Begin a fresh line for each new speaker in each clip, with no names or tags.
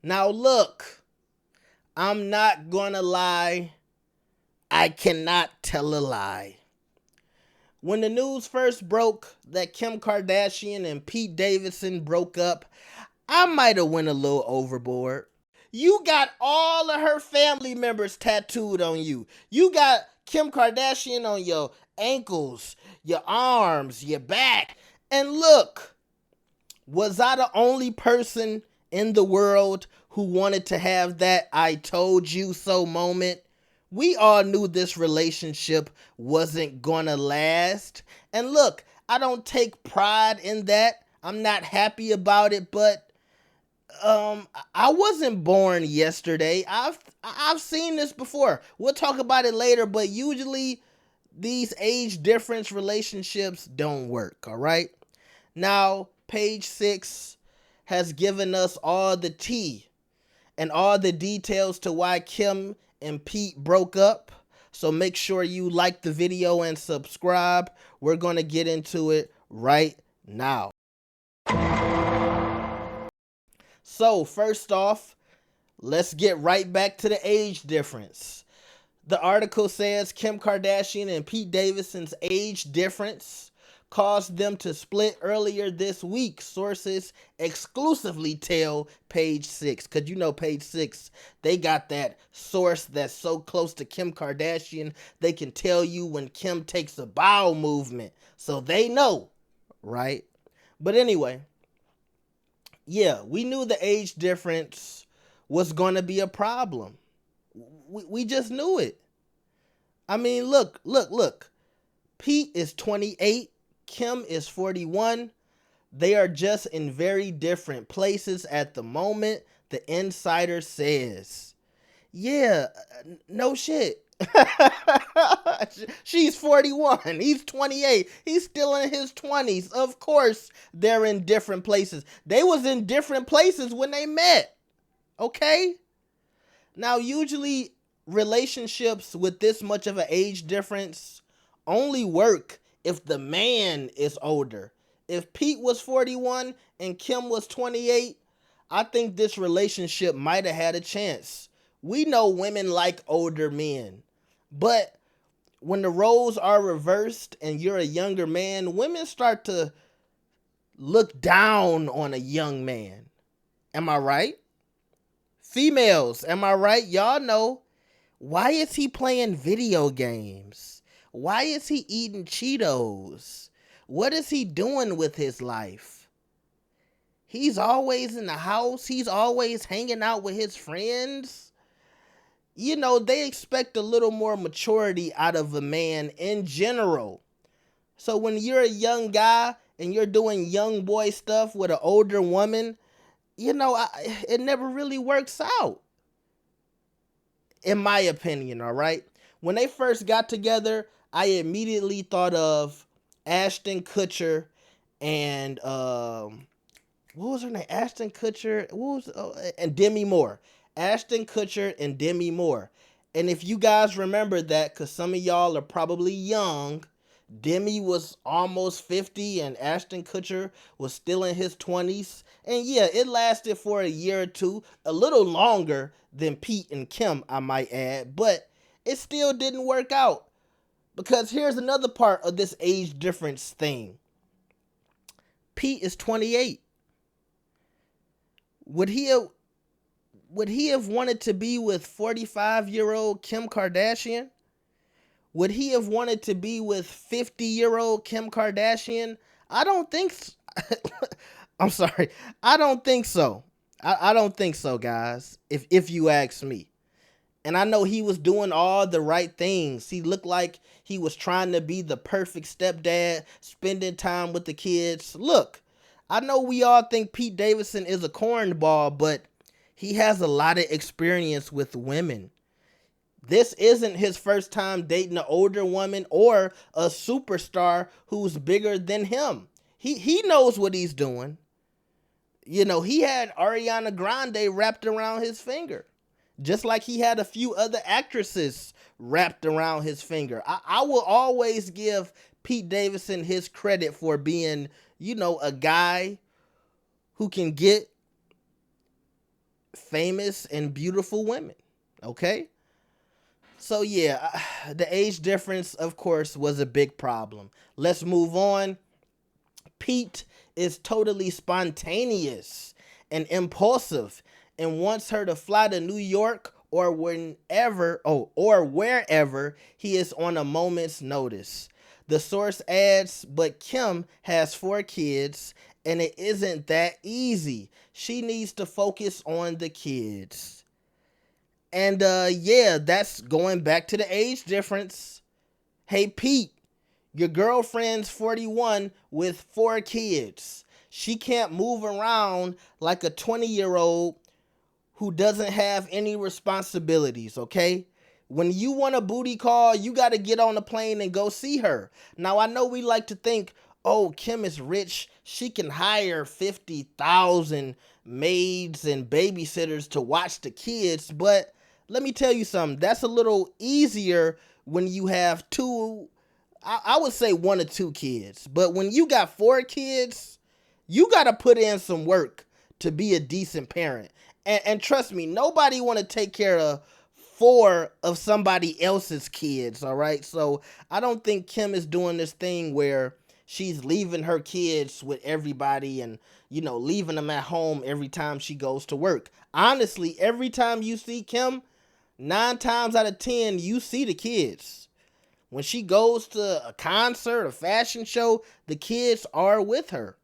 Now look, I'm not gonna lie. I cannot tell a lie. When the news first broke that Kim Kardashian and Pete Davidson broke up, I might have went a little overboard. You got all of her family members tattooed on you. You got Kim Kardashian on your ankles, your arms, your back. And look, was I the only person in the world who wanted to have that I told you so moment? We all knew this relationship wasn't gonna last. And look, I don't take pride in that. I'm not happy about it, but I wasn't born yesterday. I've seen this before. We'll talk about it later, but usually these age difference relationships don't work, all right? Now, page 6 has given us all the tea and all the details to why Kim and Pete broke up. So make sure you like the video and subscribe. We're going to get into it right now. So, first off, let's get right back to the age difference. The article says Kim Kardashian and Pete Davidson's age difference caused them to split earlier this week. Sources exclusively tell page 6. Because you know, page 6, they got that source that's so close to Kim Kardashian, they can tell you when Kim takes a bowel movement. So they know, right? But anyway, yeah, we knew the age difference was going to be a problem. We just knew it. I mean, look. Pete is 28, Kim is 41. They are just in very different places at the moment, the insider says. Yeah, no shit. She's 41. He's 28. He's still in his 20s. Of course, they're in different places. They was in different places when they met. Okay? Now, usually relationships with this much of an age difference only work if the man is older. If Pete was 41 and Kim was 28, I think this relationship might have had a chance. We know women like older men, but when the roles are reversed and you're a younger man, women start to look down on a young man. Am I right? Females, am I right? Y'all know. Why is he playing video games? Why is he eating Cheetos? What is he doing with his life? He's always in the house. He's always hanging out with his friends. You know, they expect a little more maturity out of a man in general. So when you're a young guy and you're doing young boy stuff with an older woman, you know, it never really works out. In my opinion, all right? When they first got together, I immediately thought of Ashton Kutcher and what was her name? Ashton Kutcher. And Demi Moore. Ashton Kutcher and Demi Moore. And if you guys remember that, because some of y'all are probably young, Demi was almost 50 and Ashton Kutcher was still in his 20s. And yeah, it lasted for a year or two, a little longer than Pete and Kim, I might add, but it still didn't work out. Because here's another part of this age difference thing. Pete is 28. Would he have wanted to be with 45-year-old Kim Kardashian? Would he have wanted to be with 50-year-old Kim Kardashian? I don't think so. I'm sorry. I don't think so. I don't think so, guys, if you ask me. And I know he was doing all the right things. He looked like he was trying to be the perfect stepdad, spending time with the kids. Look, I know we all think Pete Davidson is a cornball, but he has a lot of experience with women. This isn't his first time dating an older woman or a superstar who's bigger than him. He knows what he's doing. You know, he had Ariana Grande wrapped around his finger. Just like he had a few other actresses wrapped around his finger. I will always give Pete Davidson his credit for being, you know, a guy who can get famous and beautiful women. Okay? So yeah, the age difference, of course, was a big problem. Let's move on. Pete is totally spontaneous and impulsive and wants her to fly to New York or or wherever he is on a moment's notice. The source adds, but Kim has 4 kids and it isn't that easy. She needs to focus on the kids. And yeah, that's going back to the age difference. Hey Pete, your girlfriend's 41 with 4 kids. She can't move around like a 20-year-old who doesn't have any responsibilities, okay? When you want a booty call, you got to get on a plane and go see her. Now, I know we like to think, oh, Kim is rich. She can hire 50,000 maids and babysitters to watch the kids. But let me tell you something. That's a little easier when you have two, I would say 1 or 2 kids. But when you got 4 kids, you got to put in some work to be a decent parent. And trust me, nobody want to take care of 4 of somebody else's kids, all right? So I don't think Kim is doing this thing where she's leaving her kids with everybody and, leaving them at home every time she goes to work. Honestly, every time you see Kim, 9 times out of 10, you see the kids. When she goes to a concert, a fashion show, the kids are with her.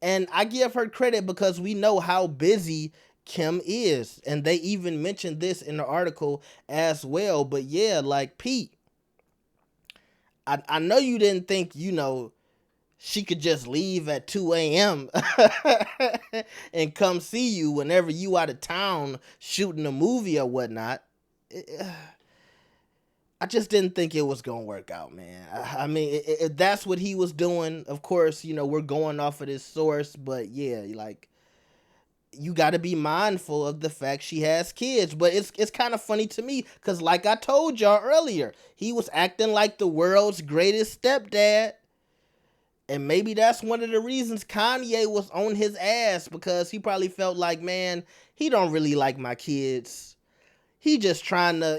And I give her credit because we know how busy Kim is. And they even mentioned this in the article as well. But yeah, like Pete, I know you didn't think, she could just leave at 2 a.m. and come see you whenever you out of town shooting a movie or whatnot. I just didn't think it was going to work out, man. I mean, if that's what he was doing, of course, we're going off of this source. But yeah, like, you got to be mindful of the fact she has kids. But it's kind of funny to me because, like I told y'all earlier, he was acting like the world's greatest stepdad. And maybe that's one of the reasons Kanye was on his ass, because he probably felt like, man, he don't really like my kids. He just trying to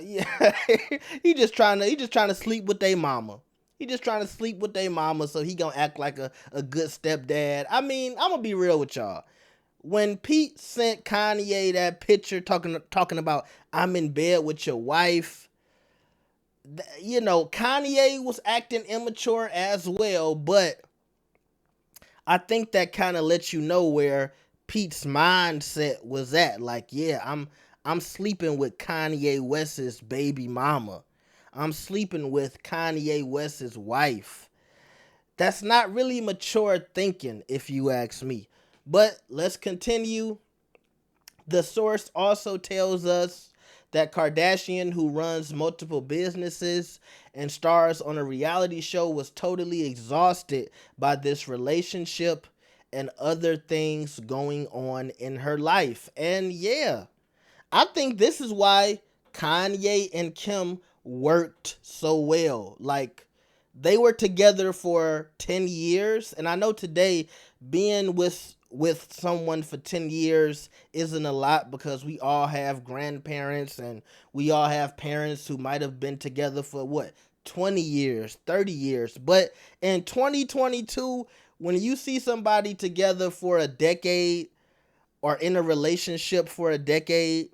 he just trying to sleep with their mama. He just trying to sleep with their mama so he gonna act like a good stepdad. I mean, I'm gonna be real with y'all. When Pete sent Kanye that picture talking about I'm in bed with your wife, Kanye was acting immature as well, but I think that kind of lets you know where Pete's mindset was at. Like, yeah, I'm sleeping with Kanye West's baby mama. I'm sleeping with Kanye West's wife. That's not really mature thinking, if you ask me. But let's continue. The source also tells us that Kardashian, who runs multiple businesses and stars on a reality show, was totally exhausted by this relationship and other things going on in her life. And yeah, I think this is why Kanye and Kim worked so well. Like, they were together for 10 years. And I know today being with someone for 10 years isn't a lot, because we all have grandparents and we all have parents who might have been together for 20 years, 30 years. But in 2022, when you see somebody together for a decade or in a relationship for a decade,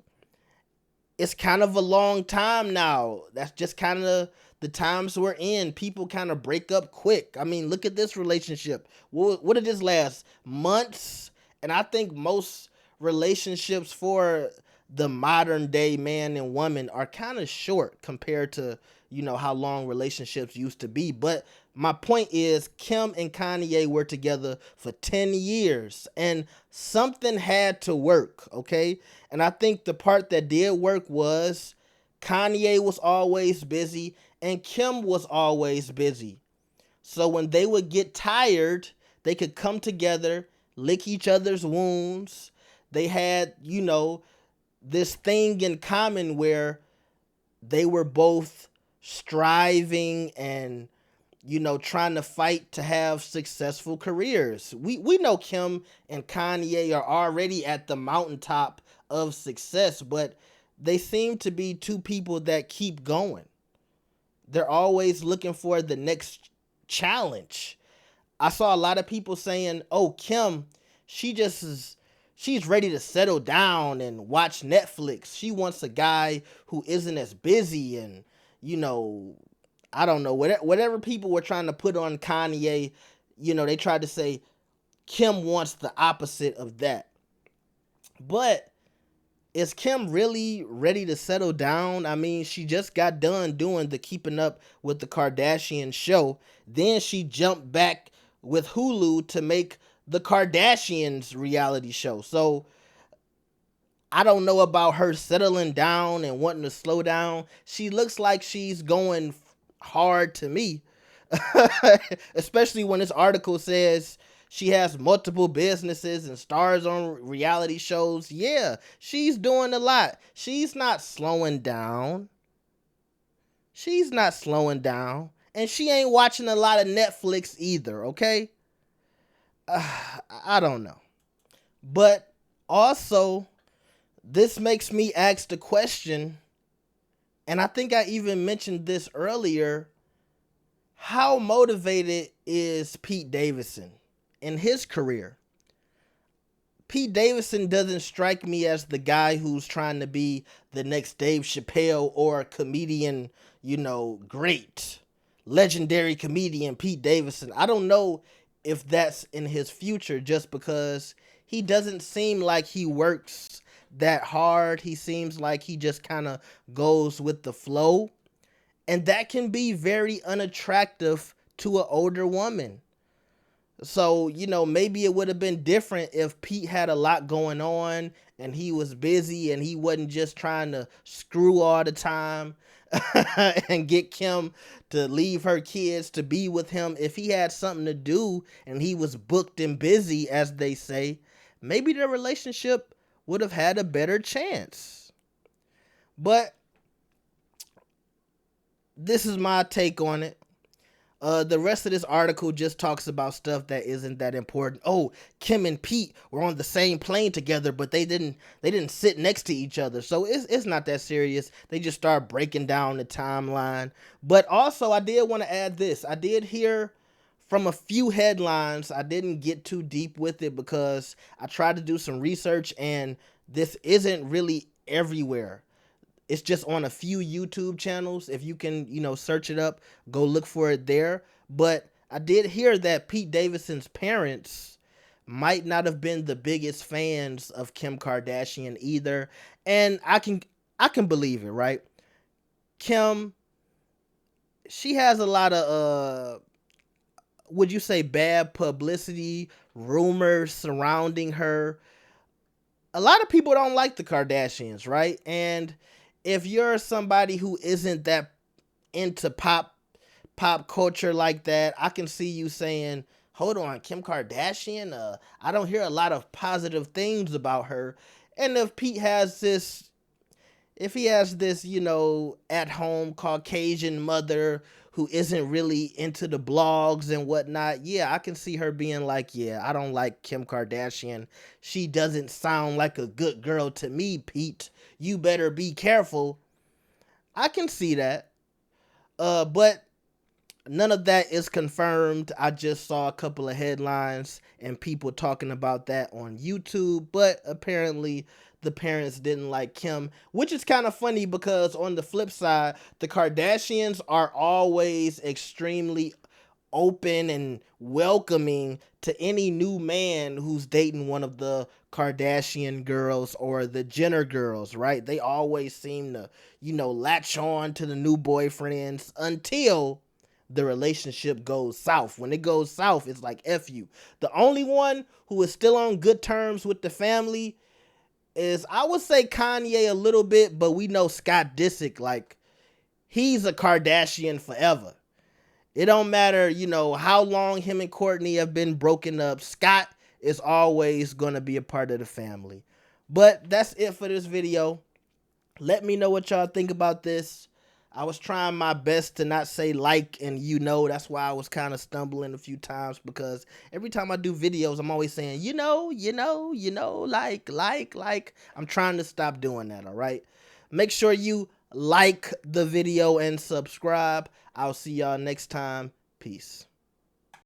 it's kind of a long time now. That's just kind of the times we're in. People kind of break up quick. I mean, look at this relationship. What did this last? Months? And I think most relationships for the modern day man and woman are kind of short compared to, how long relationships used to be. But my point is, Kim and Kanye were together for 10 years and something had to work, okay? And I think the part that did work was Kanye was always busy and Kim was always busy. So when they would get tired, they could come together, lick each other's wounds. They had, this thing in common where they were both striving and, trying to fight to have successful careers. We know Kim and Kanye are already at the mountaintop of success, but they seem to be two people that keep going. They're always looking for the next challenge. I saw a lot of people saying, "Oh, Kim, she just is she's ready to settle down and watch Netflix. She wants a guy who isn't as busy and, you know, I don't know, whatever people were trying to put on Kanye, they tried to say Kim wants the opposite of that." But is Kim really ready to settle down? I mean, she just got done doing the Keeping Up with the Kardashian show. Then she jumped back with Hulu to make the Kardashians reality show. So I don't know about her settling down and wanting to slow down. She looks like she's going hard to me. Especially when this article says she has multiple businesses and stars on reality shows. Yeah, she's doing a lot. She's not slowing down. She's not slowing down. And she ain't watching a lot of Netflix either, okay? I don't know. But also, this makes me ask the question, and I think I even mentioned this earlier, how motivated is Pete Davidson in his career? Pete Davidson doesn't strike me as the guy who's trying to be the next Dave Chappelle or a comedian, great, legendary comedian Pete Davidson. I don't know if that's in his future just because he doesn't seem like he works that hard. He seems like he just kind of goes with the flow. And that can be very unattractive to an older woman. So, maybe it would have been different if Pete had a lot going on and he was busy and he wasn't just trying to screw all the time and get Kim to leave her kids to be with him. If he had something to do and he was booked and busy, as they say, maybe their relationship would have had a better chance. But this is my take on it. The rest of this article just talks about stuff that isn't that important. Oh, Kim and Pete were on the same plane together, but they didn't sit next to each other. So it's not that serious. They just start breaking down the timeline. But also, I did want to add this. I did hear from a few headlines. I didn't get too deep with it because I tried to do some research, and this isn't really everywhere. It's just on a few YouTube channels. If you can, search it up, go look for it there. But I did hear that Pete Davidson's parents might not have been the biggest fans of Kim Kardashian either. And I can believe it, right? Kim, she has a lot of would you say bad publicity, rumors surrounding her. A lot of people don't like the Kardashians, right? And if you're somebody who isn't that into pop culture like that, I can see you saying, hold on, Kim Kardashian, I don't hear a lot of positive things about her. And if he has this, at home Caucasian mother who isn't really into the blogs and whatnot, yeah, I can see her being like, yeah, I don't like Kim Kardashian. She doesn't sound like a good girl to me, Pete. You better be careful. I can see that. But none of that is confirmed. I just saw a couple of headlines and people talking about that on YouTube. But apparently the parents didn't like Kim, which is kind of funny because on the flip side, the Kardashians are always extremely open and welcoming to any new man who's dating one of the Kardashian girls or the Jenner girls, right? They always seem to, latch on to the new boyfriends until the relationship goes south. When it goes south, it's like F you. The only one who is still on good terms with the family is, I would say, Kanye a little bit, but we know Scott Disick, like, he's a Kardashian forever. It don't matter, how long him and Kourtney have been broken up. Scott is always going to be a part of the family. But that's it for this video. Let me know what y'all think about this. I was trying my best to not say like and you know. That's why I was kind of stumbling a few times, because every time I do videos, I'm always saying, like. I'm trying to stop doing that, all right? Make sure you like the video and subscribe. I'll see y'all next time. Peace.